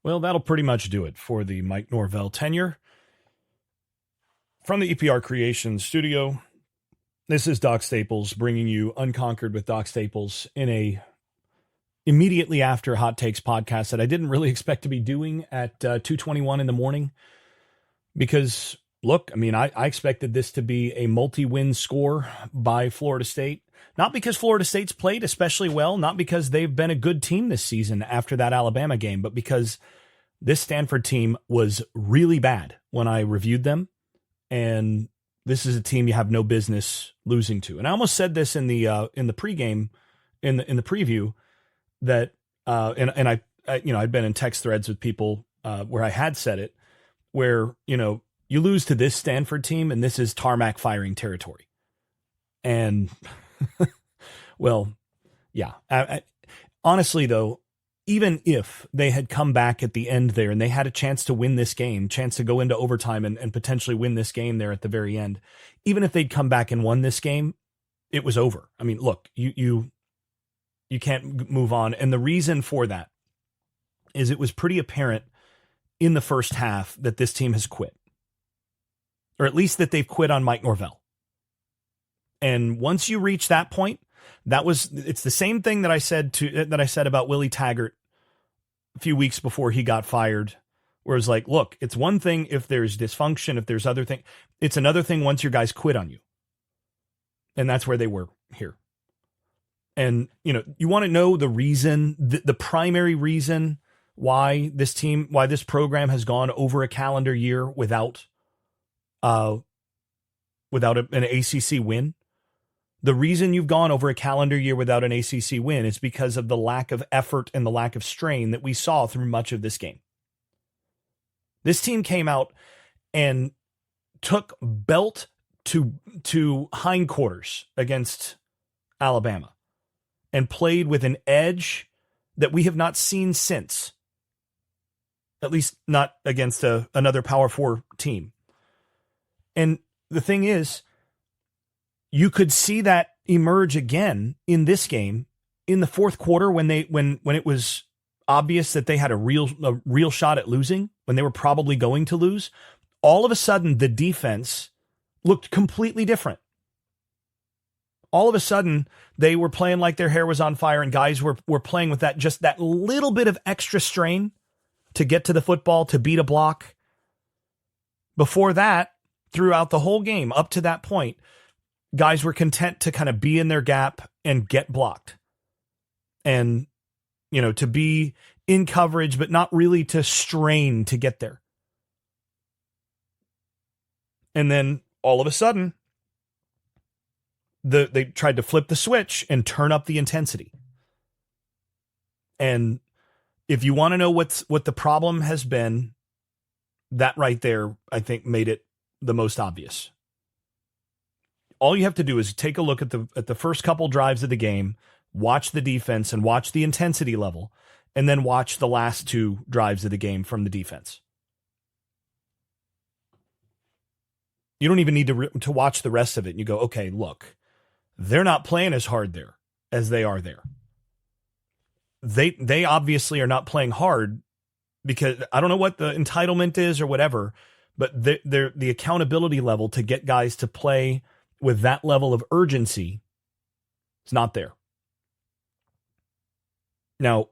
Well, that'll pretty much do it for the Mike Norvell tenure. From the EPR Creations studio, this is Doc Staples bringing you Unconquered with Doc Staples in a immediately after Hot Takes podcast that I didn't really expect to be doing at 2:21 in the morning. Because, look, I mean, I expected this to be a multi-win score by Florida State. Not because Florida State's played especially well, not because they've been a good team this season after that Alabama game, but because this Stanford team was really bad when I reviewed them. And this is a team you have no business losing to. And I almost said this in the pregame, in the preview, that and I I'd been in text threads with people where I had said it, where you lose to this Stanford team and this is tarmac firing territory. And well, yeah. Honestly, though, even if they had come back at the end there and they had a chance to win this game, chance to go into overtime and potentially win this game there at the very end, even if they'd come back and won this game, it was over. I mean, look, you can't move on. And the reason for that is it was pretty apparent in the first half that this team has quit, or at least that they've quit on Mike Norvell. And once you reach that point, it's the same thing that I said about Willie Taggart a few weeks before he got fired, where it's like, look, it's one thing if there's dysfunction, if there's other thing, it's another thing once your guys quit on you. And that's where they were here. And, you want to know the reason, the primary reason why this program has gone over a calendar year without an ACC win. The reason you've gone over a calendar year without an ACC win is because of the lack of effort and the lack of strain that we saw through much of this game. This team came out and took belt to hindquarters against Alabama and played with an edge that we have not seen since, at least not against another Power 4 team. And the thing is, you could see that emerge again in this game in the fourth quarter when it was obvious that they had a real shot at losing, when they were probably going to lose. All of a sudden, the defense looked completely different. All of a sudden, they were playing like their hair was on fire, and guys were playing with that little bit of extra strain to get to the football, to beat a block. Before that, throughout the whole game, up to that point, guys were content to kind of be in their gap and get blocked. And, to be in coverage, but not really to strain to get there. And then all of a sudden, they tried to flip the switch and turn up the intensity. And if you want to know what the problem has been, that right there, I think, made it the most obvious. All you have to do is take a look at the first couple drives of the game, watch the defense and watch the intensity level, and then watch the last two drives of the game from the defense. You don't even need to watch the rest of it. And you go, okay, look, they're not playing as hard there as they are there. They obviously are not playing hard because I don't know what the entitlement is or whatever, but the accountability level to get guys to play with that level of urgency is not there. Now,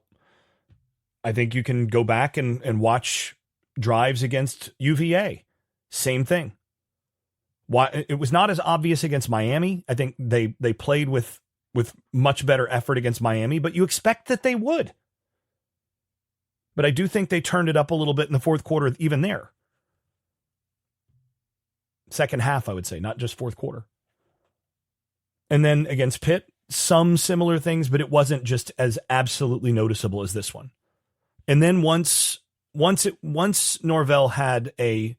I think you can go back and watch drives against UVA. Same thing. Why it was not as obvious against Miami. I think they played with much better effort against Miami, but you expect that they would. But I do think they turned it up a little bit in the fourth quarter, even there. Second half, I would say, not just fourth quarter. And then against Pitt, some similar things, but it wasn't just as absolutely noticeable as this one. And then once Norvell had a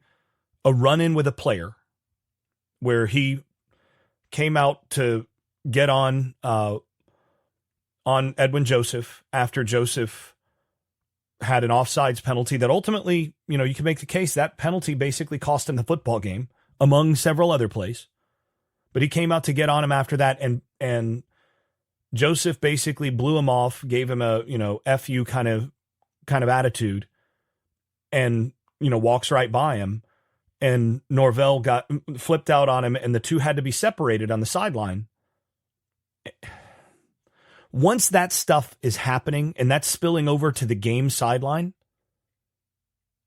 run-in with a player where he came out to get on Edwin Joseph after Joseph had an offsides penalty that ultimately, you can make the case that penalty basically cost him the football game, among several other plays. But he came out to get on him after that, and Joseph basically blew him off, gave him a, F you kind of attitude, and, walks right by him, and Norvell got flipped out on him and the two had to be separated on the sideline. Once that stuff is happening and that's spilling over to the game sideline,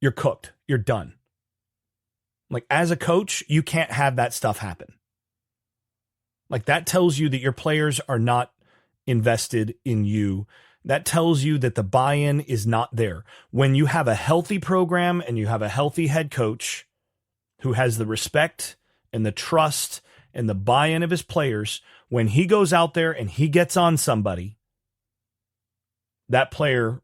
you're cooked. You're done. Like, as a coach, you can't have that stuff happen. Like, that tells you that your players are not invested in you. That tells you that the buy-in is not there. When you have a healthy program and you have a healthy head coach who has the respect and the trust and the buy-in of his players, when he goes out there and he gets on somebody, that player,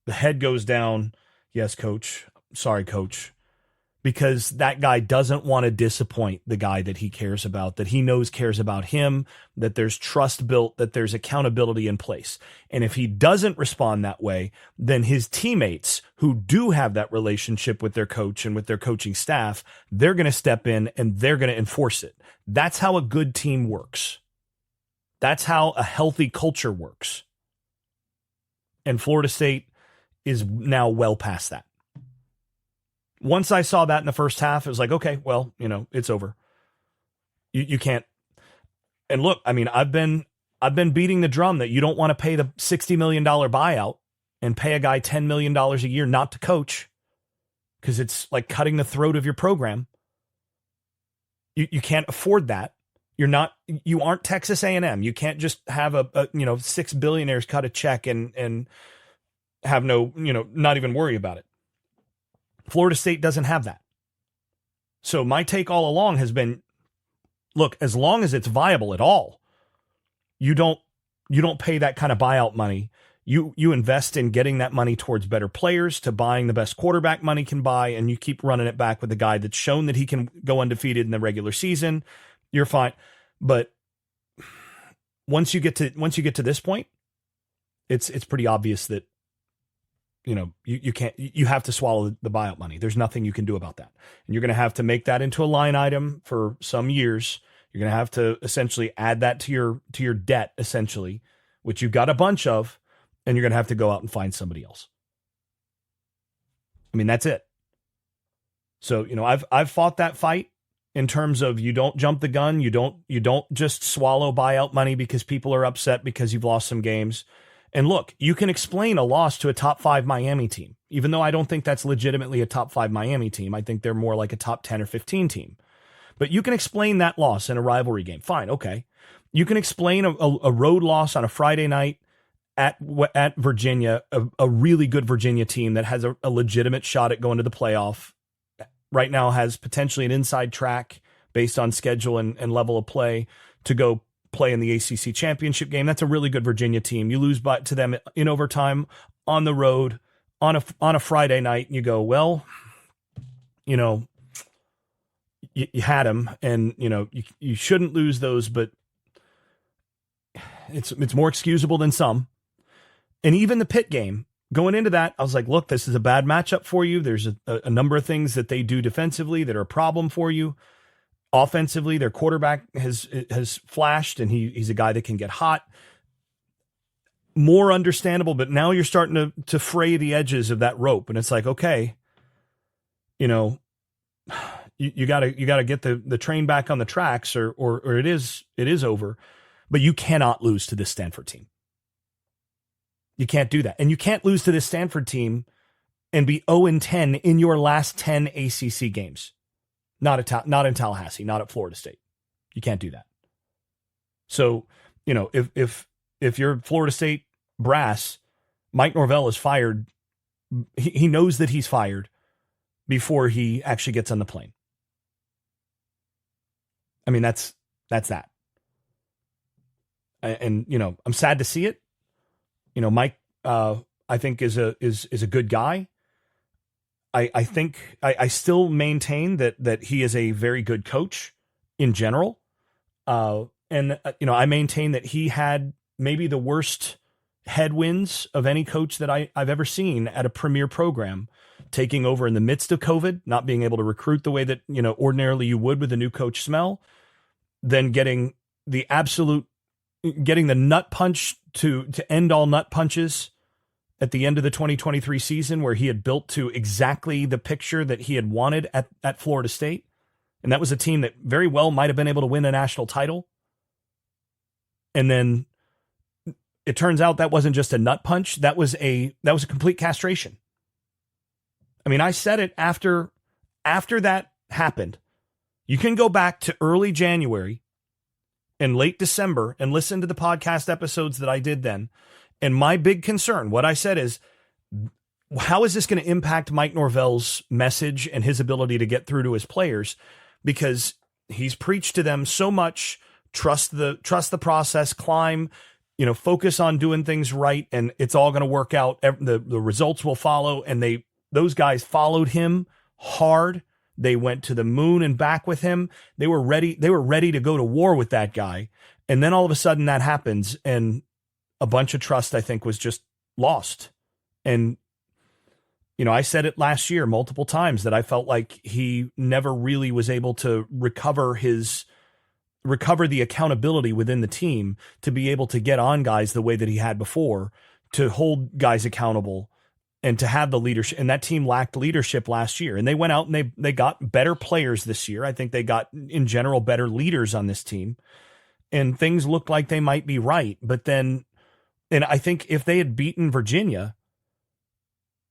the head goes down. Yes, coach. Sorry, coach. Because that guy doesn't want to disappoint the guy that he cares about, that he knows cares about him, that there's trust built, that there's accountability in place. And if he doesn't respond that way, then his teammates who do have that relationship with their coach and with their coaching staff, they're going to step in and they're going to enforce it. That's how a good team works. That's how a healthy culture works. And Florida State is now well past that. Once I saw that in the first half, it was like, okay, well, it's over. You can't. And look, I mean, I've been beating the drum that you don't want to pay the $60 million buyout and pay a guy $10 million a year not to coach, because it's like cutting the throat of your program. You can't afford that. You aren't Texas A&M. You can't just have a 6 billionaires cut a check and have no, not even worry about it. Florida State doesn't have that. So my take all along has been, look, as long as it's viable at all, you don't pay that kind of buyout money. You invest in getting that money towards better players, to buying the best quarterback money can buy, and you keep running it back with a guy that's shown that he can go undefeated in the regular season. You're fine. But once you get to this point, it's pretty obvious that you can't, you have to swallow the buyout money. There's nothing you can do about that. And you're going to have to make that into a line item for some years. You're going to have to essentially add that to your debt, essentially, which you've got a bunch of, and you're going to have to go out and find somebody else. I mean, that's it. So, I've fought that fight in terms of, you don't jump the gun. You don't just swallow buyout money because people are upset because you've lost some games. And look, you can explain a loss to a top 5 Miami team, even though I don't think that's legitimately a top 5 Miami team. I think they're more like a top 10 or 15 team. But you can explain that loss in a rivalry game. Fine, okay. You can explain a road loss on a Friday night at Virginia, a really good Virginia team that has a legitimate shot at going to the playoff. Right now has potentially an inside track based on schedule and level of play to go play in the ACC championship game. That's a really good Virginia team. You lose to them in overtime on the road on a Friday night, and you go, well, you had them, and you shouldn't lose those, but it's more excusable than some. And even the Pitt game, going into that, I was like, look, this is a bad matchup for you. There's a number of things that they do defensively that are a problem for you. Offensively, their quarterback has flashed, and he's a guy that can get hot. More understandable, but now you're starting to fray the edges of that rope, and it's like, okay, you gotta get the train back on the tracks, or it is over. But you cannot lose to this Stanford team. You can't do that, and you can't lose to this Stanford team and be 0-10 in your last 10 ACC games. Not in Tallahassee, not at Florida State. You can't do that. So, if you're Florida State brass, Mike Norvell is fired. He knows that he's fired before he actually gets on the plane. I mean, that's that. And I'm sad to see it. Mike, I think is a good guy. I think I still maintain that he is a very good coach in general. And I maintain that he had maybe the worst headwinds of any coach that I've ever seen at a premier program, taking over in the midst of COVID, not being able to recruit the way that, ordinarily you would with a new coach smell, then getting the nut punch to end all nut punches at the end of the 2023 season where he had built to exactly the picture that he had wanted at Florida State. And that was a team that very well might have been able to win a national title. And then it turns out that wasn't just a nut punch. That was a complete castration. I mean, I said it after that happened. You can go back to early January and late December and listen to the podcast episodes that I did then. And my big concern, what I said is, how is this going to impact Mike Norvell's message and his ability to get through to his players? Because he's preached to them so much, trust the process, climb, focus on doing things right, and it's all going to work out. The results will follow. And those guys followed him hard. They went to the moon and back with him. They were ready to go to war with that guy. And then all of a sudden that happens, and a bunch of trust, I think, was just lost. And, I said it last year multiple times that I felt like he never really was able to recover the accountability within the team to be able to get on guys the way that he had before, to hold guys accountable and to have the leadership. And that team lacked leadership last year, and they went out and they got better players this year. I think they got, in general, better leaders on this team, and things looked like they might be right. But then, and I think if they had beaten Virginia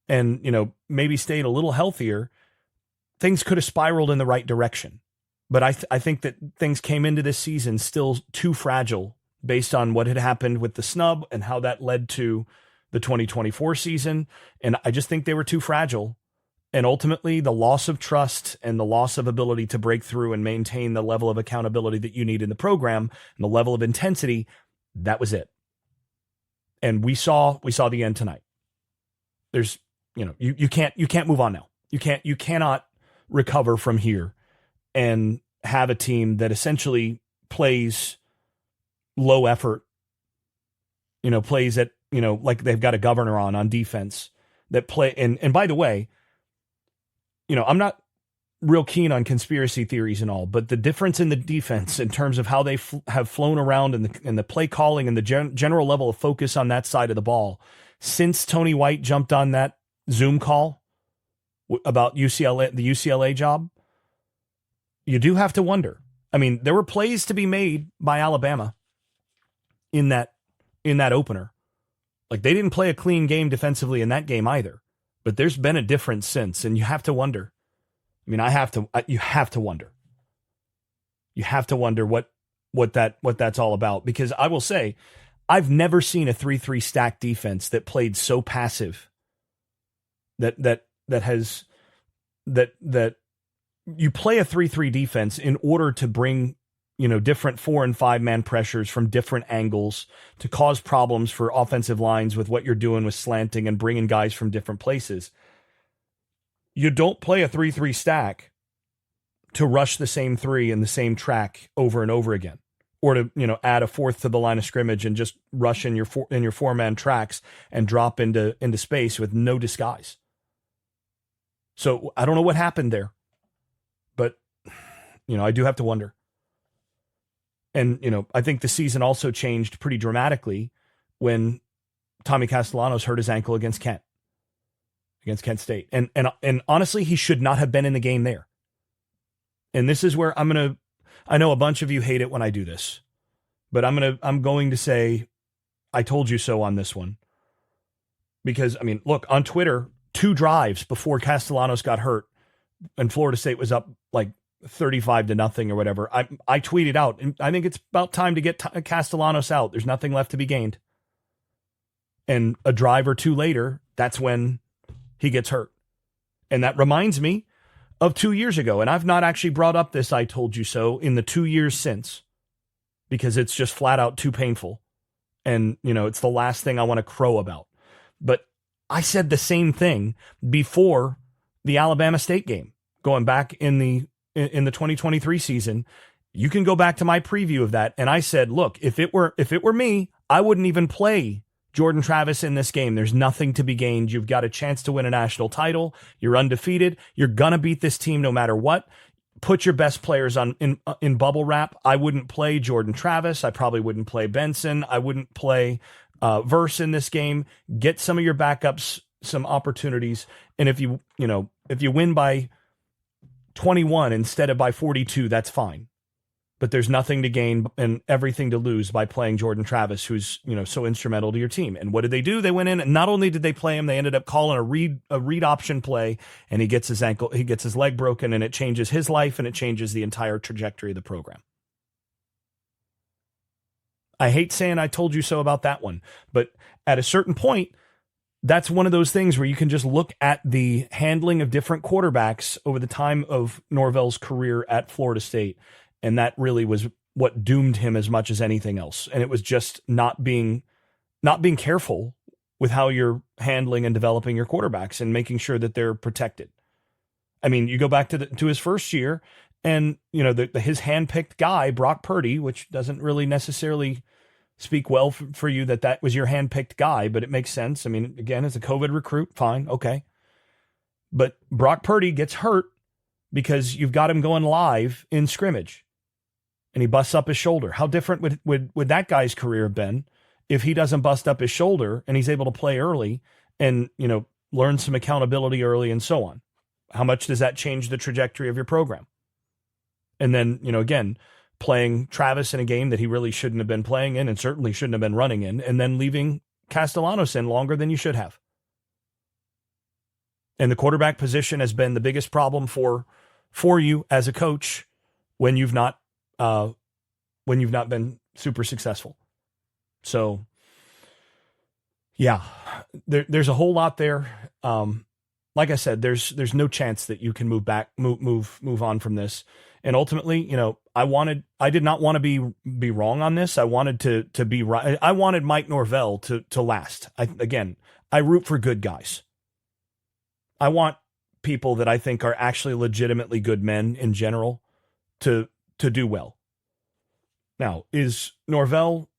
and, maybe stayed a little healthier, things could have spiraled in the right direction. But I think that things came into this season still too fragile based on what had happened with the snub and how that led to the 2024 season. And I just think they were too fragile. And ultimately, the loss of trust and the loss of ability to break through and maintain the level of accountability that you need in the program and the level of intensity, that was it. And we saw the end tonight. There's, you can't move on now. You cannot recover from here and have a team that essentially plays low effort, plays at, like they've got a governor on defense that play. And by the way, I'm not real keen on conspiracy theories and all, but the difference in the defense in terms of how they have flown around and the play calling and the general level of focus on that side of the ball since Tony White jumped on that Zoom call about the UCLA job, you do have to wonder. I mean, there were plays to be made by Alabama in that opener. Like, they didn't play a clean game defensively in that game either, but there's been a difference since, and you have to wonder. I mean, you have to wonder. You have to wonder what that's all about, because I will say, I've never seen a 3-3 stack defense that played so passive that you play a 3-3 defense in order to bring, different 4 and 5 man pressures from different angles to cause problems for offensive lines with what you're doing with slanting and bringing guys from different places. You don't play a 3-3 stack to rush the same 3 in the same track over and over again, or to, add a 4th to the line of scrimmage and just rush in your 4-man tracks and drop into space with no disguise. So I don't know what happened there, but, I do have to wonder. And, I think the season also changed pretty dramatically when Tommy Castellanos hurt his ankle against Kent State. And honestly, he should not have been in the game there. And this is where I know a bunch of you hate it when I do this, but I'm going to say, I told you so on this one. Because, look, on Twitter, 2 drives before Castellanos got hurt and Florida State was up like 35-0 or whatever, I tweeted out, and I think it's about time to get Castellanos out. There's nothing left to be gained. And a drive or 2 later, that's when he gets hurt. And that reminds me of 2 years ago. And I've not actually brought up this I told you so in the 2 years since, because it's just flat out too painful. And, it's the last thing I want to crow about. But I said the same thing before the Alabama State game, going back in the 2023 season. You can go back to my preview of that. And I said, look, if it were me, I wouldn't even play Jordan Travis in this game. There's nothing to be gained. You've got a chance to win a national title. You're undefeated. You're going to beat this team no matter what. Put your best players in bubble wrap. I wouldn't play Jordan Travis. I probably wouldn't play Benson. I wouldn't play verse in this game. Get some of your backups some opportunities, and if you win by 21 instead of by 42, that's fine. But there's nothing to gain and everything to lose by playing Jordan Travis, who's, so instrumental to your team. And what did they do? They went in, and not only did they play him, they ended up calling a read option play, and he gets his leg broken, and it changes his life, and it changes the entire trajectory of the program. I hate saying I told you so about that one, but at a certain point, that's one of those things where you can just look at the handling of different quarterbacks over the time of Norvell's career at Florida State. And that really was what doomed him as much as anything else. And it was just not being careful with how you're handling and developing your quarterbacks and making sure that they're protected. I mean, you go back to his first year, and his handpicked guy, Brock Purdy, which doesn't really necessarily speak well for you that was your handpicked guy, but it makes sense. I mean, again, as a COVID recruit, fine, okay. But Brock Purdy gets hurt because you've got him going live in scrimmage, and he busts up his shoulder. How different would that guy's career have been if he doesn't bust up his shoulder and he's able to play early and, learn some accountability early and so on? How much does that change the trajectory of your program? And then, again, playing Travis in a game that he really shouldn't have been playing in and certainly shouldn't have been running in, and then leaving Castellanos in longer than you should have. And the quarterback position has been the biggest problem for you as a coach when you've not been super successful. So yeah, there's a whole lot there. Like I said, there's no chance that you can move on from this. And ultimately, I did not want to be wrong on this. I wanted to be right. I wanted Mike Norvell to last. I root for good guys. I want people that I think are actually legitimately good men in general to do well. Now, is Norvell,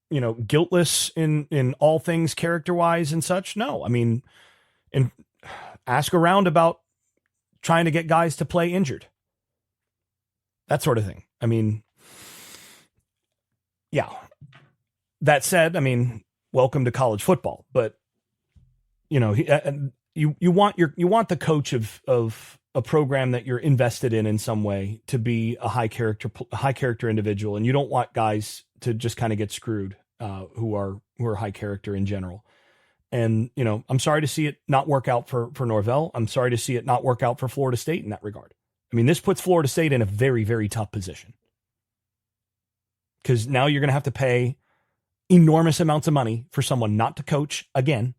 guiltless in all things character-wise and such? No. I mean, and ask around about trying to get guys to play injured. That sort of thing. I mean, yeah. That said, I mean, welcome to college football, but you want the coach of a program that you're invested in some way to be a high character individual, and you don't want guys to just kind of get screwed who are high character in general. And I'm sorry to see it not work out for Norvell. I'm sorry to see it not work out for Florida State in that regard. I mean, this puts Florida State in a very, very tough position, because now you're going to have to pay enormous amounts of money for someone not to coach again.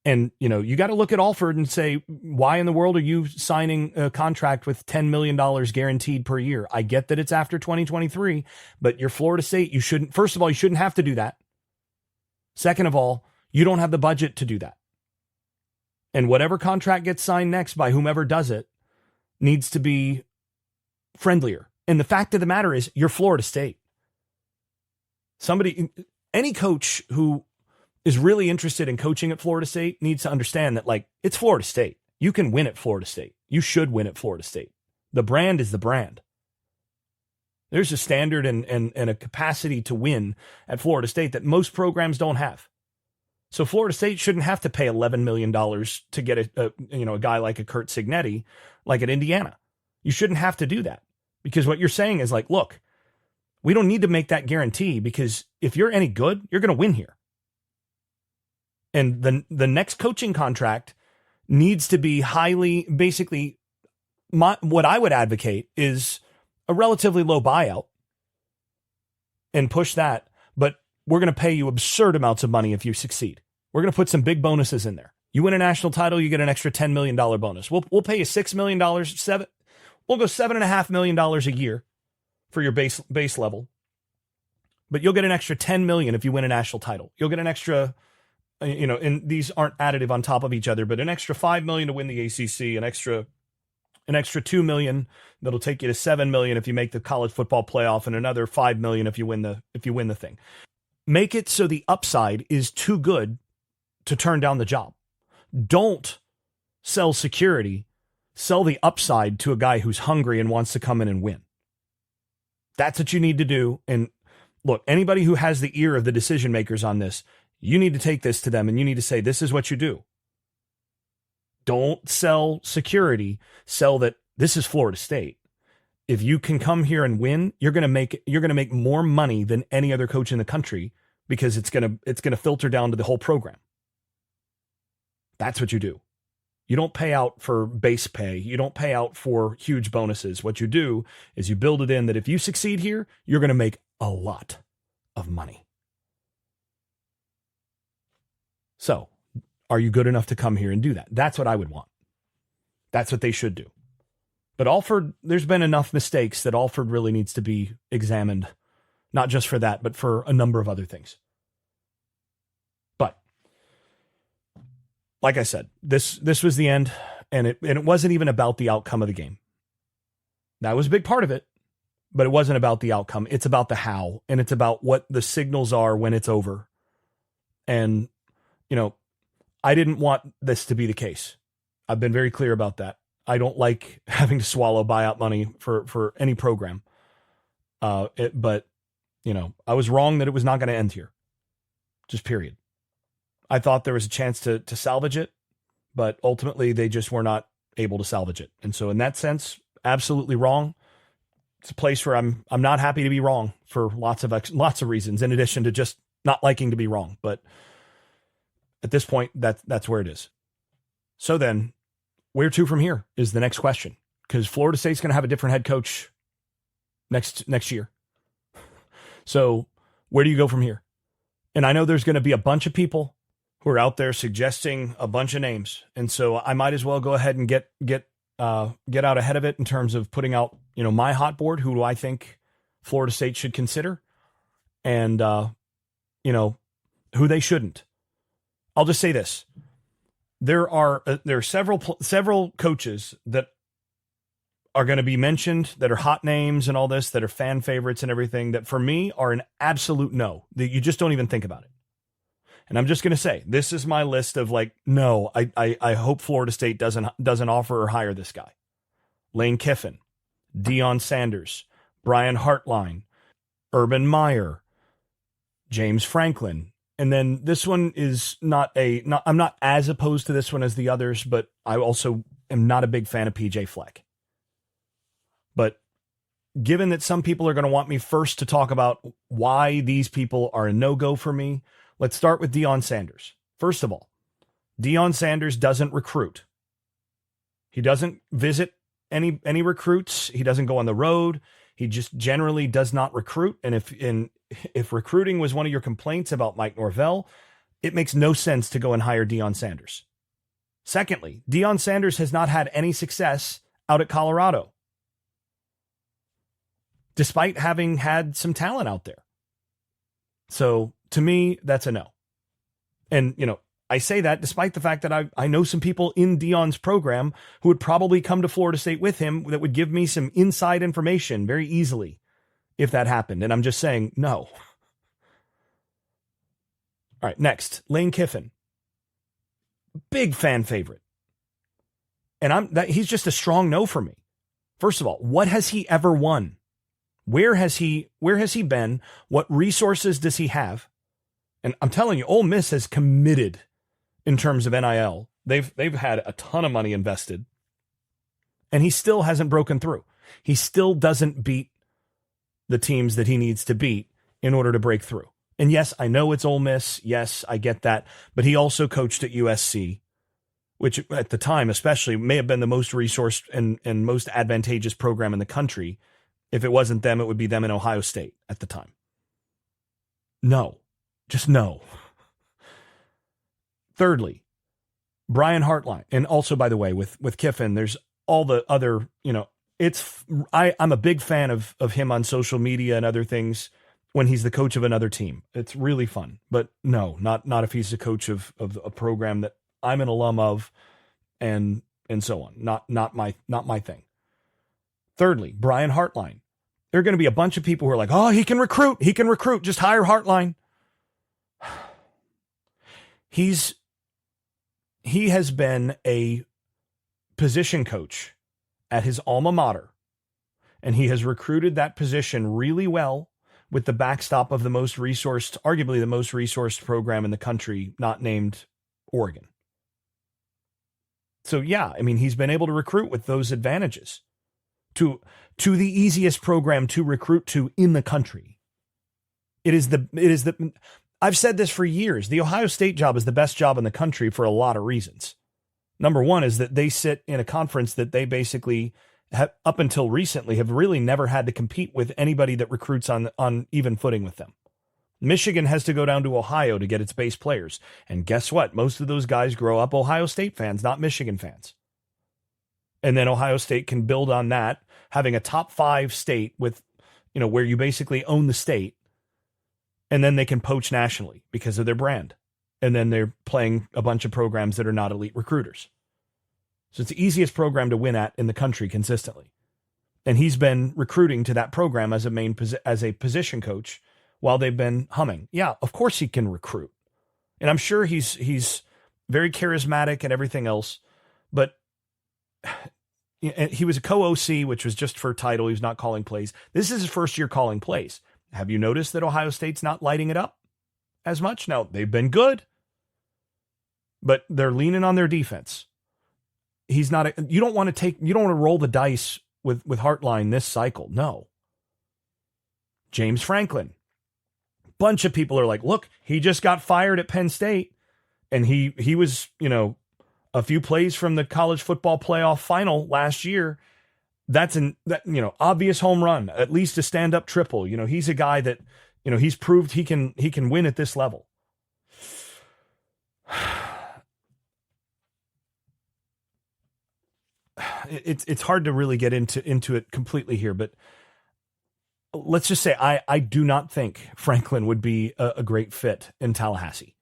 And, you got to look at Alford and say, why in the world are you signing a contract with $10 million guaranteed per year? I get that it's after 2023, but you're Florida State. First of all, you shouldn't have to do that. Second of all, you don't have the budget to do that. And whatever contract gets signed next by whomever does it needs to be friendlier. And the fact of the matter is, you're Florida State. Any coach who is really interested in coaching at Florida State needs to understand that, it's Florida State. You can win at Florida State. You should win at Florida State. The brand is the brand. There's a standard and a capacity to win at Florida State that most programs don't have. So Florida State shouldn't have to pay $11 million to get a guy like a Curt Cignetti, like at Indiana. You shouldn't have to do that, because what you're saying is look, we don't need to make that guarantee, because if you're any good, you're going to win here. And the next coaching contract needs to be what I would advocate is a relatively low buyout and push that. But we're going to pay you absurd amounts of money if you succeed. We're going to put some big bonuses in there. You win a national title, you get an extra $10 million bonus. We'll pay you $6 million, we'll go $7.5 million a year for your base level. But you'll get an extra $10 million if you win a national title. You'll get an extra, and these aren't additive on top of each other, but an extra $5 million to win the ACC, an extra $2 million that'll take you to $7 million if you make the college football playoff, and another $5 million if you win the thing. Make it so the upside is too good to turn down the job. Don't sell security. Sell the upside to a guy who's hungry and wants to come in and win. That's what you need to do. And look, anybody who has the ear of the decision makers on this, you need to take this to them and you need to say, this is what you do. Don't sell security. Sell that this is Florida State. If you can come here and win, you're going to make more money than any other coach in the country, because it's going to filter down to the whole program. That's what you do. You don't pay out for base pay. You don't pay out for huge bonuses. What you do is you build it in that if you succeed here, you're going to make a lot of money. So, are you good enough to come here and do that? That's what I would want. That's what they should do. But Alford, there's been enough mistakes that Alford really needs to be examined, not just for that, but for a number of other things. But like I said, this was the end, and it wasn't even about the outcome of the game. That was a big part of it, but it wasn't about the outcome. It's about the how, and it's about what the signals are when it's over. And, I didn't want this to be the case. I've been very clear about that. I don't like having to swallow buyout money for any program. But I was wrong that it was not going to end here. Just period. I thought there was a chance to salvage it, but ultimately they just were not able to salvage it. And so in that sense, absolutely wrong. It's a place where I'm not happy to be wrong for lots of reasons, in addition to just not liking to be wrong. But at this point, that's where it is. So then, where to from here is the next question, because Florida State's going to have a different head coach next year. So where do you go from here? And I know there's going to be a bunch of people who are out there suggesting a bunch of names, and so I might as well go ahead and get out ahead of it in terms of putting out my hot board. Who do I think Florida State should consider, and who they shouldn't. I'll just say this. There are several coaches that are going to be mentioned that are hot names and all this, that are fan favorites and everything, that for me are an absolute no, that you just don't even think about it. And I'm just going to say, this is my list of no, I hope Florida State doesn't offer or hire this guy. Lane Kiffin, Deion Sanders, Brian Hartline, Urban Meyer, James Franklin. And then this one is I'm not as opposed to this one as the others, but I also am not a big fan of PJ Fleck. But given that some people are going to want me first to talk about why these people are a no-go for me, let's start with Deion Sanders. First of all, Deion Sanders doesn't recruit. He doesn't visit any recruits. He doesn't go on the road. He just generally does not recruit. And if recruiting was one of your complaints about Mike Norvell, it makes no sense to go and hire Deion Sanders. Secondly, Deion Sanders has not had any success out at Colorado, despite having had some talent out there. So to me, that's a no. And, I say that despite the fact that I know some people in Deion's program who would probably come to Florida State with him that would give me some inside information very easily if that happened. And I'm just saying, no. All right, next, Lane Kiffin. Big fan favorite. And he's just a strong no for me. First of all, what has he ever won? Where has he been? What resources does he have? And I'm telling you, Ole Miss has committed in terms of NIL. They've had a ton of money invested, and he still hasn't broken through. He still doesn't beat the teams that he needs to beat in order to break through. And yes, I know it's Ole Miss. Yes, I get that. But he also coached at USC, which at the time especially may have been the most resourced and most advantageous program in the country. If it wasn't them, it would be them in Ohio State at the time. No, just no. Thirdly, Brian Hartline. And also, by the way, with Kiffin, there's all the other, I'm a big fan of him on social media and other things when he's the coach of another team. It's really fun. But no, not if he's the coach of a program that I'm an alum of and so on. Not my thing. Thirdly, Brian Hartline. There are going to be a bunch of people who are like, oh, he can recruit. Just hire Hartline. He has been a position coach at his alma mater, and he has recruited that position really well with the backstop of the most resourced, arguably the most resourced program in the country, not named Oregon. So yeah, I mean, he's been able to recruit with those advantages to the easiest program to recruit to in the country. I've said this for years. The Ohio State job is the best job in the country for a lot of reasons. Number one is that they sit in a conference that they basically have, up until recently, have really never had to compete with anybody that recruits on even footing with them. Michigan has to go down to Ohio to get its base players. And guess what? Most of those guys grow up Ohio State fans, not Michigan fans. And then Ohio State can build on that, having a top 5 state with, where you basically own the state. And then they can poach nationally because of their brand. And then they're playing a bunch of programs that are not elite recruiters. So it's the easiest program to win at in the country consistently. And he's been recruiting to that program as a position coach while they've been humming. Yeah, of course he can recruit. And I'm sure he's very charismatic and everything else. But he was a co-OC, which was just for title. He was not calling plays. This is his first year calling plays. Have you noticed that Ohio State's not lighting it up as much? Now, they've been good, but they're leaning on their defense. You don't want to roll the dice with Hartline this cycle. No. James Franklin. Bunch of people are like, look, he just got fired at Penn State, and he was, a few plays from the college football playoff final last year. That's obvious home run, at least a stand-up triple. He's a guy that, he's proved he can win at this level. It's hard to really get into it completely here, but let's just say I do not think Franklin would be a great fit in Tallahassee.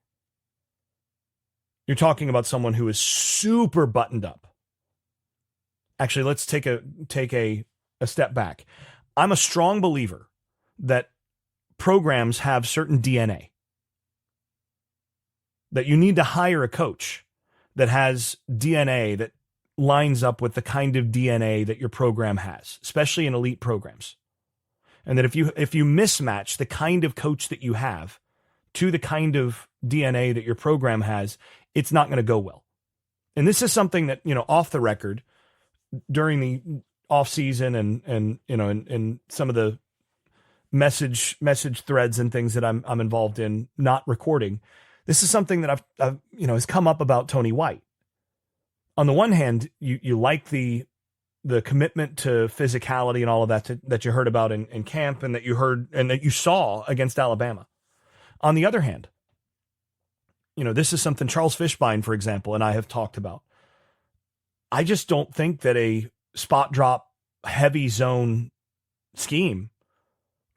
You're talking about someone who is super buttoned up. Actually, let's take a step back. I'm a strong believer that programs have certain DNA. That you need to hire a coach that has DNA that lines up with the kind of DNA that your program has, especially in elite programs. And that if you mismatch the kind of coach that you have to the kind of DNA that your program has, it's not going to go well. And this is something that, off the record, during the off season and some of the message threads and things that I'm involved in, not recording, this is something that I've has come up about Tony White. On the one hand, you like the commitment to physicality and all of that you heard about in camp and that you heard and that you saw against Alabama. On the other hand, this is something Charles Fishbein, for example, and I have talked about. I just don't think that a spot drop heavy zone scheme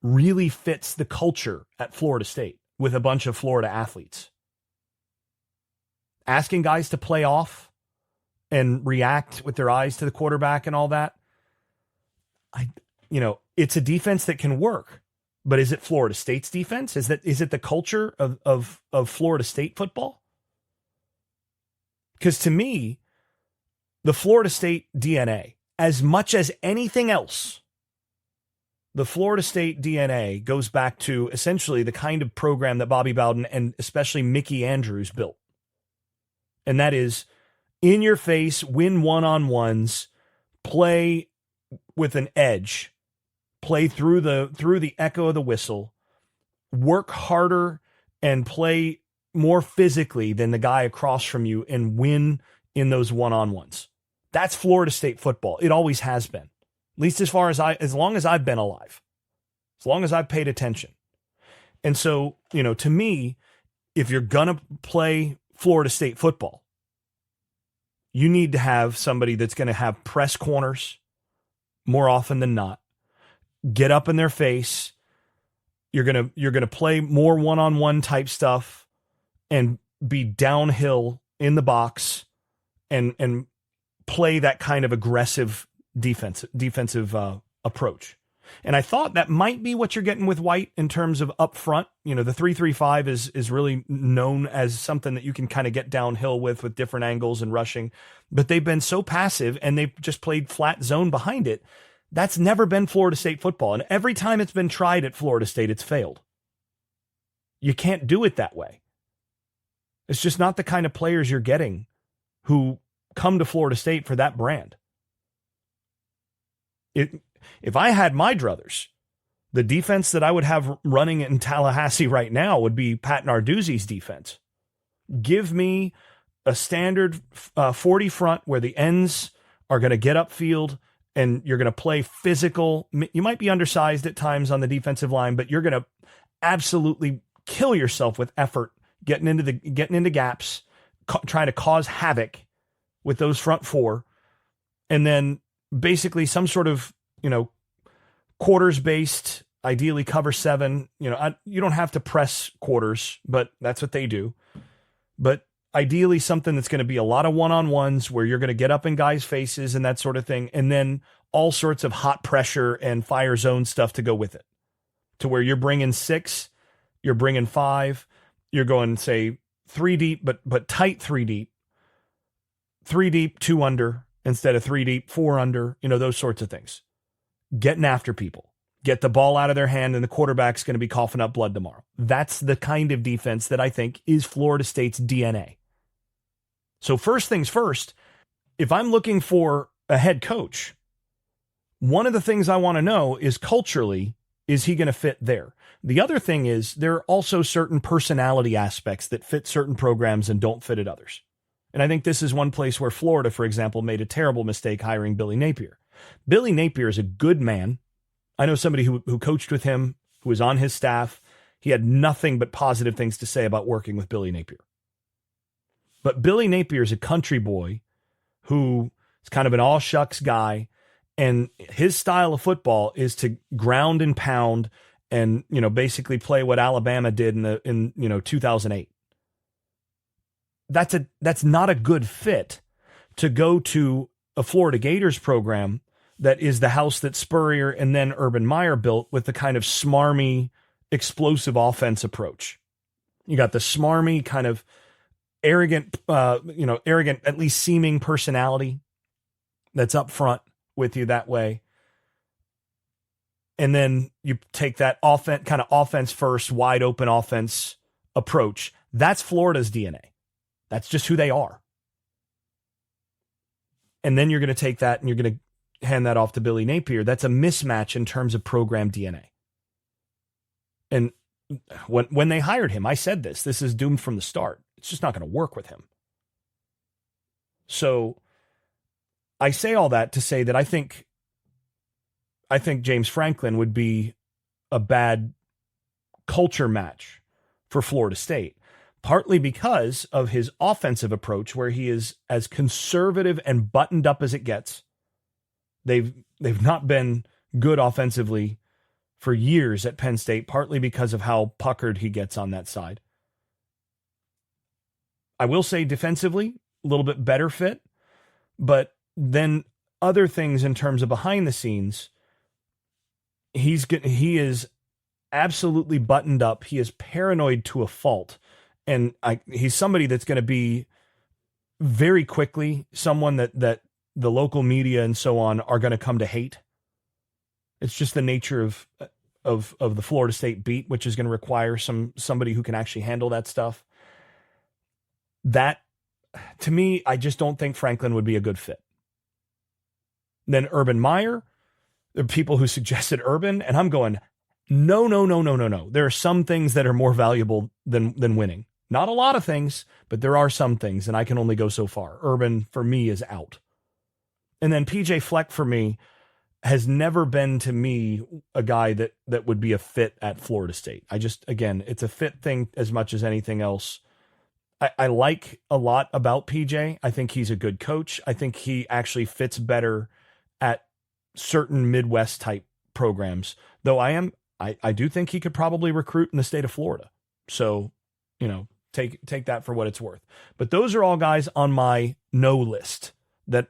really fits the culture at Florida State with a bunch of Florida athletes. Asking guys to play off and react with their eyes to the quarterback and all that. It's a defense that can work, but is it Florida State's defense? Is it the culture of Florida State football? Because to me, the Florida State DNA, as much as anything else, the Florida State DNA goes back to essentially the kind of program that Bobby Bowden and especially Mickey Andrews built. And that is in your face, win one-on-ones, play with an edge, play through the echo of the whistle, work harder and play more physically than the guy across from you and win in those one-on-ones. That's Florida State football. It always has been. At least as long as I've been alive. As long as I've paid attention. And so, to me, if you're going to play Florida State football, you need to have somebody that's going to have press corners more often than not. Get up in their face. You're going to play more one-on-one type stuff and be downhill in the box and play that kind of aggressive defensive approach. And I thought that might be what you're getting with White in terms of up front. The 3-3-5 is really known as something that you can kind of get downhill with different angles and rushing, but they've been so passive and they've just played flat zone behind it That's never been Florida State football. And every time it's been tried at Florida State, it's failed. You can't do it that way. It's just not the kind of players you're getting who come to Florida State for that brand. If I had my druthers, the defense that I would have running in Tallahassee right now would be Pat Narduzzi's defense. Give me a standard 40 front where the ends are going to get upfield and you're going to play physical. You might be undersized at times on the defensive line, but you're going to absolutely kill yourself with effort getting into gaps, trying to cause havoc with those front four, and then basically some sort of, quarters based, ideally cover 7. You don't have to press quarters, but that's what they do. But ideally something that's going to be a lot of one-on-ones where you're going to get up in guys' faces and that sort of thing. And then all sorts of hot pressure and fire zone stuff to go with it, to where you're bringing 6, you're bringing 5, you're going, say, 3 deep, but tight 3 deep, 3 deep, 2 under instead of 3 deep, 4 under, those sorts of things. Getting after people, get the ball out of their hand, and the quarterback's going to be coughing up blood tomorrow. That's the kind of defense that I think is Florida State's DNA. So first things first, if I'm looking for a head coach, one of the things I want to know is culturally, is he going to fit there? The other thing is there are also certain personality aspects that fit certain programs and don't fit at others. And I think this is one place where Florida, for example, made a terrible mistake hiring Billy Napier. Billy Napier is a good man. I know somebody who coached with him, who was on his staff. He had nothing but positive things to say about working with Billy Napier. But Billy Napier is a country boy who is kind of an all shucks guy. And his style of football is to ground and pound and, basically play what Alabama did in 2008. That's not a good fit to go to a Florida Gators program that is the house that Spurrier and then Urban Meyer built with the kind of smarmy, explosive offense approach. You got the smarmy kind of arrogant, at least seeming personality that's up front with you that way. And then you take that offense first, wide open offense approach. That's Florida's DNA. That's just who they are. And then you're going to take that and you're going to hand that off to Billy Napier. That's a mismatch in terms of program DNA. And when they hired him, I said this is doomed from the start. It's just not going to work with him. So I say all that to say that I think James Franklin would be a bad culture match for Florida State, partly because of his offensive approach, where he is as conservative and buttoned up as it gets. They've not been good offensively for years at Penn State, partly because of how puckered he gets on that side. I will say defensively, a little bit better fit, but then other things in terms of behind the scenes, he is absolutely buttoned up. He is paranoid to a fault. And he's somebody that's going to be very quickly someone that the local media and so on are going to come to hate. It's just the nature of the Florida State beat, which is going to require somebody who can actually handle that stuff. That, to me, I just don't think Franklin would be a good fit. Then Urban Meyer, there are people who suggested Urban, and I'm going, no. There are some things that are more valuable than winning. Not a lot of things, but there are some things, and I can only go so far. Urban, for me, is out. And then PJ Fleck, for me, has never been, to me, a guy that would be a fit at Florida State. Again, it's a fit thing as much as anything else. I like a lot about PJ. I think he's a good coach. I think he actually fits better at certain Midwest type programs, though I do think he could probably recruit in the state of Florida. So, take that for what it's worth. But those are all guys on my no list, that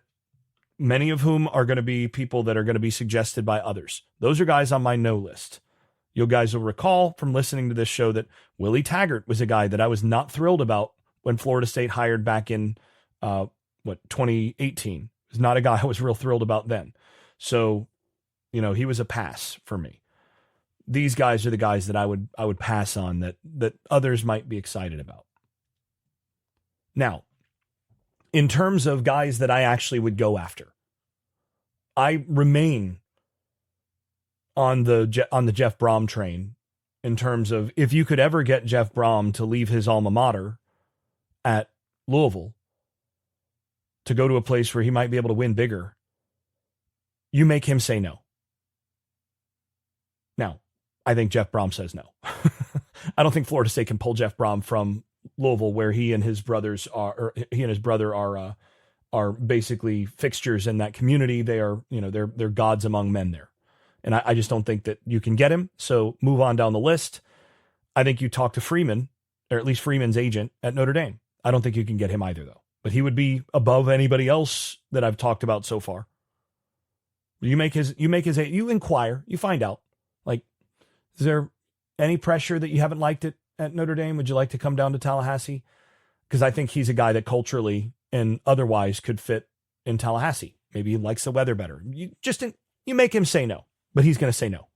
many of whom are going to be people that are going to be suggested by others. Those are guys on my no list. You guys will recall from listening to this show that Willie Taggart was a guy that I was not thrilled about when Florida State hired back in 2018. It was not a guy I was real thrilled about then. So he was a pass for me. These guys are the guys that I would pass on that others might be excited about. Now, in terms of guys that I actually would go after, I remain on the Jeff Brohm train in terms of if you could ever get Jeff Brohm to leave his alma mater at Louisville to go to a place where he might be able to win bigger, you make him say no. Now, I think Jeff Brohm says no. I don't think Florida State can pull Jeff Brohm from Louisville, where he and his brother are basically fixtures in that community. They are, they're gods among men there. And I just don't think that you can get him. So move on down the list. I think you talk to Freeman, or at least Freeman's agent at Notre Dame. I don't think you can get him either, though. But he would be above anybody else that I've talked about so far. You inquire, you find out. Like, is there any pressure that you haven't liked it at Notre Dame? Would you like to come down to Tallahassee? Because I think he's a guy that culturally and otherwise could fit in Tallahassee. Maybe he likes the weather better. You make him say no, but he's going to say no.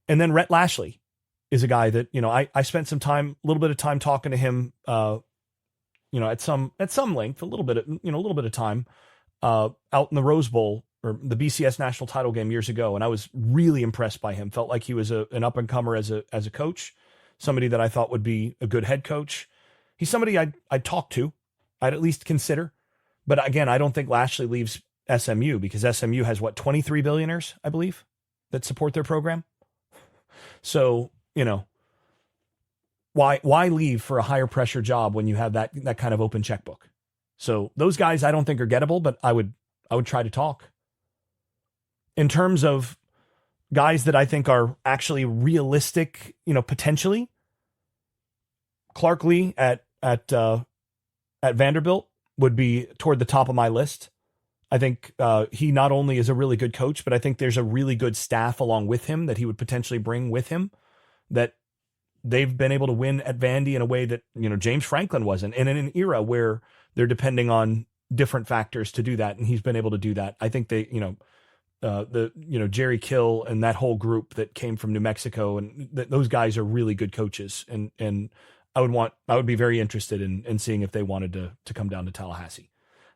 And then Rhett Lashlee is a guy that, I spent a little bit of time talking to him, at some length, a little bit of time out in the Rose Bowl or the BCS national title game years ago. And I was really impressed by him. Felt like he was an up and comer as a coach, somebody that I thought would be a good head coach. He's somebody I'd talk to, I'd at least consider. But again, I don't think Lashlee leaves SMU because SMU has 23 billionaires, I believe, that support their program. So, why leave for a higher pressure job when you have that kind of open checkbook? So those guys I don't think are gettable, but I would try to talk. In terms of guys that I think are actually realistic, potentially, Clark Lee at Vanderbilt would be toward the top of my list. I think he not only is a really good coach, but I think there's a really good staff along with him that he would potentially bring with him, that they've been able to win at Vandy in a way that, James Franklin wasn't, and in an era where they're depending on different factors to do that. And he's been able to do that. I think they, Jerry Kill and that whole group that came from New Mexico, and those guys are really good coaches. And I would be very interested in seeing if they wanted to come down to Tallahassee.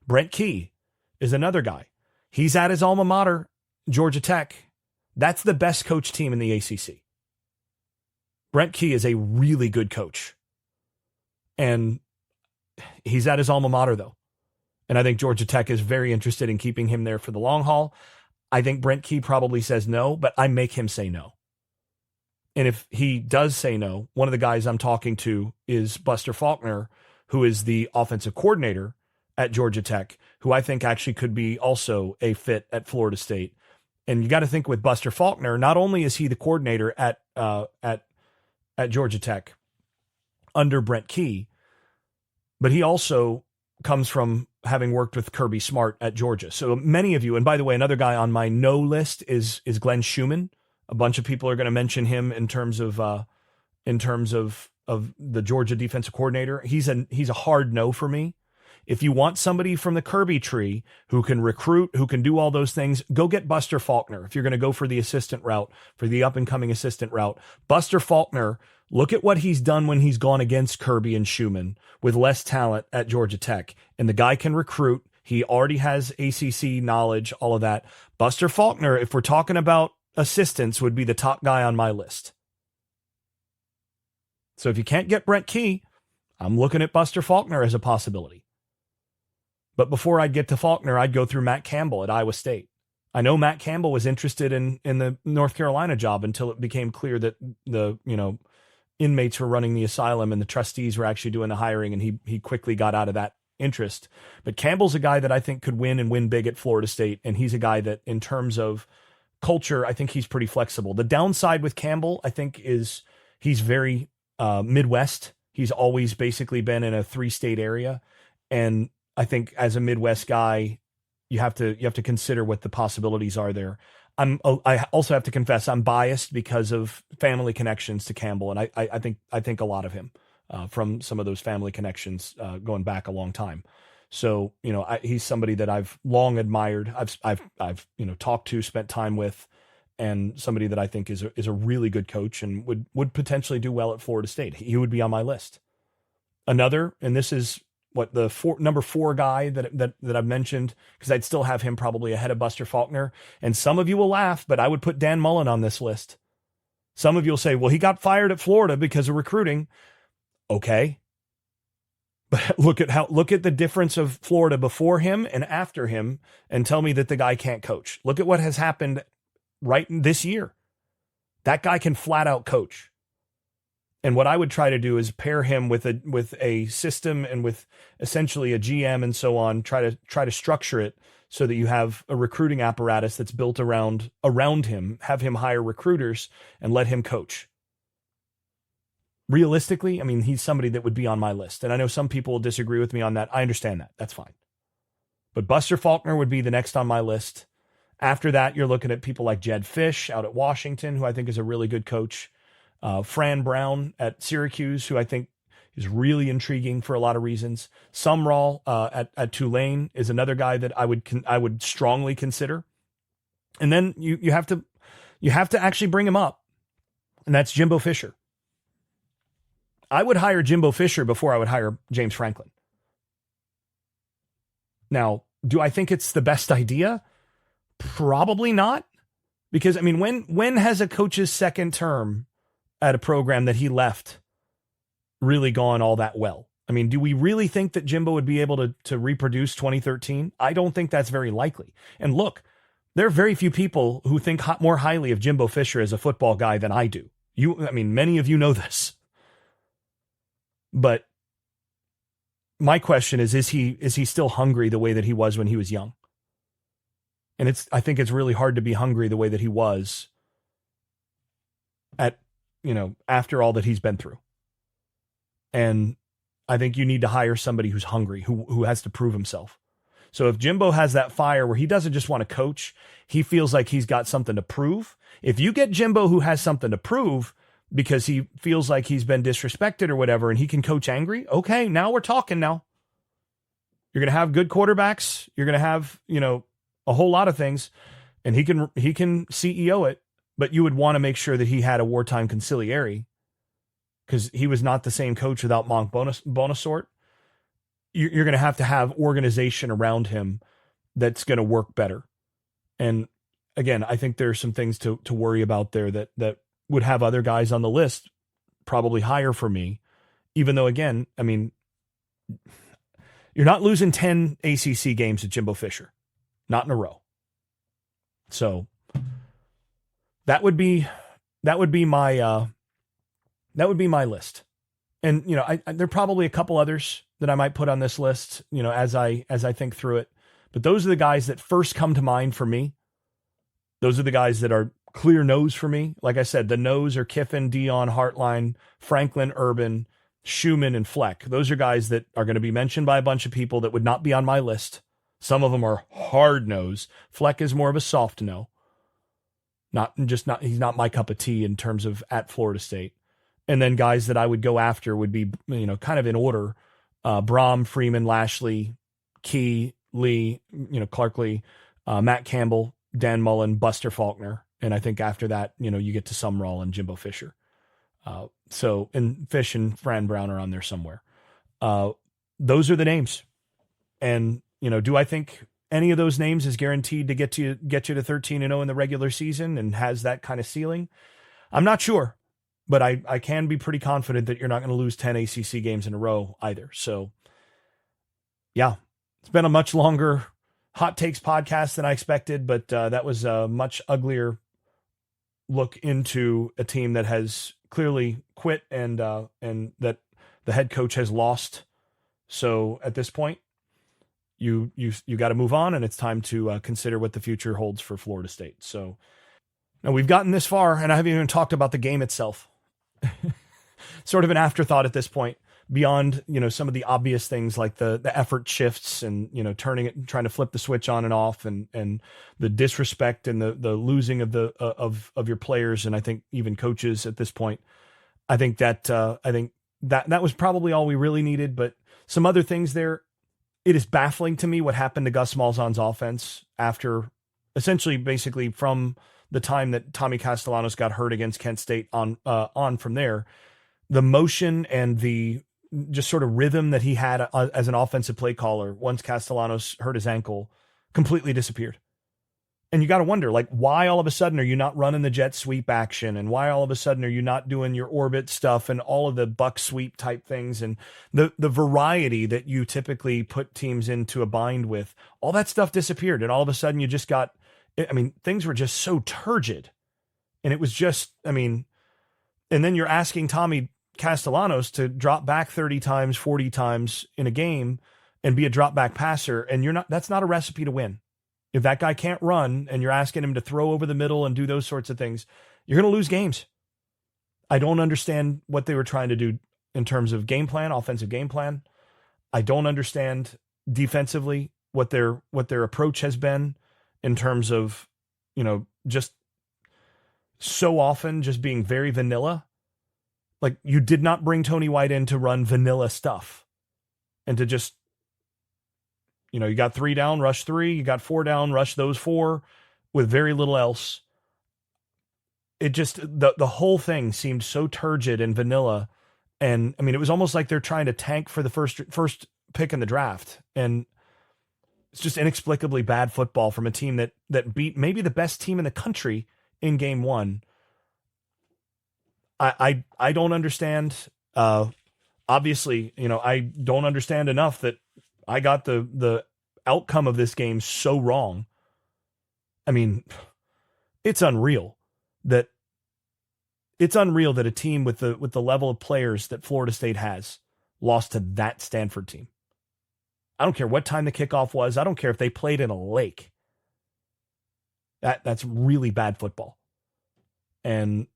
LeaBrent Key is another guy. He's at his alma mater, Georgia Tech. That's the best coach team in the ACC. LeaBrent Key is a really good coach. And he's at his alma mater, though. And I think Georgia Tech is very interested in keeping him there for the long haul. I think LeaBrent Key probably says no, but I make him say no. And if he does say no, one of the guys I'm talking to is Buster Faulkner, who is the offensive coordinator at Georgia Tech, who I think actually could be also a fit at Florida State. And you got to think with Buster Faulkner, not only is he the coordinator at Georgia Tech under LeaBrent Key, but he also comes from having worked with Kirby Smart at Georgia. So many of you, and by the way, another guy on my no list is Glenn Schumann. A bunch of people are going to mention him in terms of the Georgia defensive coordinator. He's a hard no for me. If you want somebody from the Kirby tree who can recruit, who can do all those things, go get Buster Faulkner. If you're going to go for the assistant route, for the up-and-coming assistant route, Buster Faulkner, look at what he's done when he's gone against Kirby and Schumann with less talent at Georgia Tech. And the guy can recruit. He already has ACC knowledge, all of that. Buster Faulkner, if we're talking about assistants, would be the top guy on my list. So if you can't get LeaBrent Key, I'm looking at Buster Faulkner as a possibility. But before I'd get to Faulkner, I'd go through Matt Campbell at Iowa State. I know Matt Campbell was interested in the North Carolina job until it became clear that the inmates were running the asylum and the trustees were actually doing the hiring, and he quickly got out of that interest. But Campbell's a guy that I think could win and win big at Florida State, and he's a guy that in terms of culture, I think he's pretty flexible. The downside with Campbell, I think, is he's very Midwest. He's always basically been in a 3-state area, and I think as a Midwest guy, you have to consider what the possibilities are there. I also have to confess I'm biased because of family connections to Campbell, and I think a lot of him from some of those family connections going back a long time. So, he's somebody that I've long admired. I've talked to, spent time with, and somebody that I think is a really good coach and would potentially do well at Florida State. He would be on my list. Another, and this is what the number 4 guy that I've mentioned, because I'd still have him probably ahead of Buster Faulkner. And some of you will laugh, but I would put Dan Mullen on this list. Some of you will say, well, he got fired at Florida because of recruiting. Okay. But look at the difference of Florida before him and after him, and tell me that the guy can't coach. Look at what has happened right this year. That guy can flat out coach. And what I would try to do is pair him with a system and with essentially a GM and so on, try to structure it so that you have a recruiting apparatus that's built around him, have him hire recruiters and let him coach. Realistically, I mean, he's somebody that would be on my list. And I know some people will disagree with me on that. I understand that. That's fine. But Buster Faulkner would be the next on my list. After that, you're looking at people like Jedd Fisch out at Washington, who I think is a really good coach. Fran Brown at Syracuse, who I think is really intriguing for a lot of reasons. Sumrall at Tulane is another guy that I would strongly consider. And then you have to actually bring him up, and that's Jimbo Fisher. I would hire Jimbo Fisher before I would hire James Franklin. Now, do I think it's the best idea? Probably not. Because, I mean, when has a coach's second term at a program that he left really gone all that well? I mean, do we really think that Jimbo would be able to reproduce 2013? I don't think that's very likely. And look, there are very few people who think more highly of Jimbo Fisher as a football guy than I do. Many of you know this. But my question is he still hungry the way that he was when he was young? And I think it's really hard to be hungry the way that he was after all that he's been through. And I think you need to hire somebody who's hungry, who has to prove himself. So if Jimbo has that fire where he doesn't just want to coach, he feels like he's got something to prove. If you get Jimbo who has something to prove because he feels like he's been disrespected or whatever, and he can coach angry, okay, now we're talking now. You're going to have good quarterbacks. You're going to have, a whole lot of things, and he can CEO it, but you would want to make sure that he had a wartime consigliere, because he was not the same coach without Monk Bonasort. You're going to have organization around him that's going to work better. And again, I think there's some things to worry about there that would have other guys on the list probably higher for me, even though, again, I mean, you're not losing 10 ACC games at Jimbo Fisher, not in a row. So that would be my list. And, there are probably a couple others that I might put on this list, as I think through it. But those are the guys that first come to mind for me. Those are the guys that are clear nose for me. Like I said, the nose are Kiffin, Deion, Hartline, Franklin, Urban, Schumann, and Fleck. Those are guys that are going to be mentioned by a bunch of people that would not be on my list. Some of them are hard nose. Fleck is more of a soft no. He's not my cup of tea in terms of at Florida State. And then guys that I would go after would be, kind of in order. BrohmFreemanLashlee, Key, Lee, Clark Lee, Matt Campbell, Dan Mullen, Buster Faulkner. And I think after that, you get to Sumrall and Jimbo Fisher. And Fisch and Fran Brown are on there somewhere. Those are the names. And, do I think any of those names is guaranteed to get you to 13-0 in the regular season and has that kind of ceiling? I'm not sure, but I can be pretty confident that you're not going to lose 10 ACC games in a row either. So yeah, it's been a much longer hot takes podcast than I expected, but that was a much uglier look into a team that has clearly quit and that the head coach has lost. So at this point, you got to move on, and it's time to consider what the future holds for Florida State. So now we've gotten this far, and I haven't even talked about the game itself. Sort of an afterthought at this point, beyond, some of the obvious things like the effort shifts and, turning it, trying to flip the switch on and off, and the disrespect and the losing of of your players. And I think even coaches at this point, I think that was probably all we really needed, but some other things there. it is baffling to me what happened to Gus Malzahn's offense after essentially basically from the time that Tommy Castellanos got hurt against Kent State on from there. The motion and the just sort of rhythm that he had as an offensive play caller once Castellanos hurt his ankle completely disappeared. And you got to wonder, like, why all of a sudden are you not running the jet sweep action? And why all of a sudden are you not doing your orbit stuff and all of the buck sweep type things and the variety that you typically put teams into a bind with? All that stuff disappeared. And all of a sudden you just got, I mean, things were just so turgid. And it was just, I mean, and then you're asking Tommy Castellanos to drop back 30 times, 40 times in a game and be a drop back passer. And that's not a recipe to win. If that guy can't run and you're asking him to throw over the middle and do those sorts of things, you're going to lose games. I don't understand what they were trying to do in terms of game plan, offensive game plan. I don't understand defensively what their approach has been in terms of, just so often just being very vanilla. Like, you did not bring Tony White in to run vanilla stuff and to just, you got 3 down, rush 3, you got 4 down, rush those 4 with very little else. It just, the whole thing seemed so turgid and vanilla. And I mean, it was almost like they're trying to tank for the first pick in the draft. And it's just inexplicably bad football from a team that beat maybe the best team in the country in game 1. I don't understand. Obviously, I don't understand enough that I got the outcome of this game so wrong. I mean, it's unreal that a team with the level of players that Florida State has lost to that Stanford team. I don't care what time the kickoff was. I don't care if they played in a lake. That's really bad football. And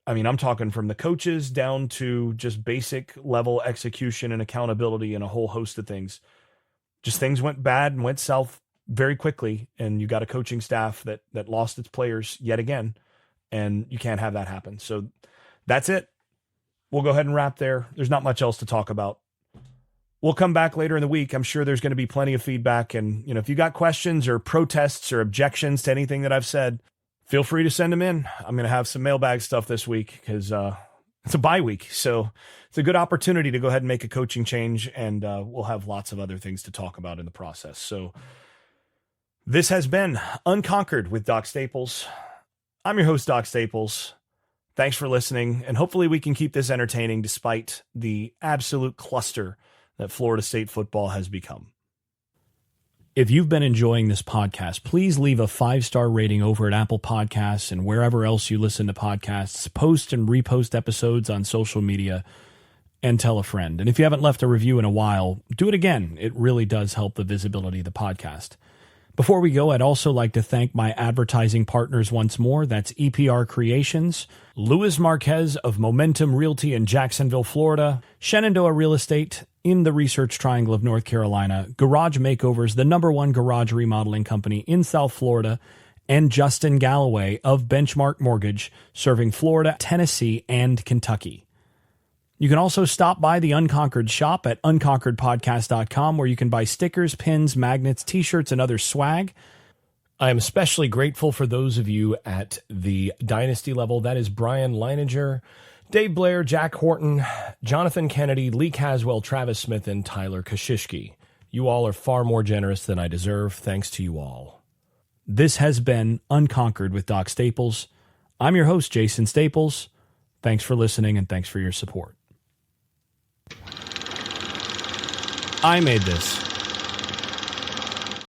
I mean, I'm talking from the coaches down to just basic level execution and accountability and a whole host of things. Just things went bad and went south very quickly. And you got a coaching staff that lost its players yet again. And you can't have that happen. So that's it. We'll go ahead and wrap there. There's not much else to talk about. We'll come back later in the week. I'm sure there's going to be plenty of feedback. And, if you got questions or protests or objections to anything that I've said, feel free to send them in. I'm going to have some mailbag stuff this week because it's a bye week. So it's a good opportunity to go ahead and make a coaching change. And we'll have lots of other things to talk about in the process. So this has been Unconquered with Doc Staples. I'm your host, Doc Staples. Thanks for listening. And hopefully we can keep this entertaining despite the absolute cluster that Florida State football has become. If you've been enjoying this podcast, please leave a 5-star rating over at Apple Podcasts and wherever else you listen to podcasts. Post and repost episodes on social media and tell a friend. And if you haven't left a review in a while, do it again. It really does help the visibility of the podcast. Before we go, I'd also like to thank my advertising partners once more. That's EPR Creations, Luis Marquez of Momentum Realty in Jacksonville, Florida, Shenandoah Real Estate in the Research Triangle of North Carolina, Garage Makeovers, the #1 garage remodeling company in South Florida, and Justin Galloway of Benchmark Mortgage, serving Florida, Tennessee, and Kentucky. You can also stop by the Unconquered Shop at unconqueredpodcast.com, where you can buy stickers, pins, magnets, t-shirts, and other swag. I am especially grateful for those of you at the Dynasty level. That is Brian Leininger, Dave Blair, Jack Horton, Jonathan Kennedy, Lee Caswell, Travis Smith, and Tyler Kashishki. You all are far more generous than I deserve. Thanks to you all. This has been Unconquered with Doc Staples. I'm your host, Jason Staples. Thanks for listening, and thanks for your support. I made this.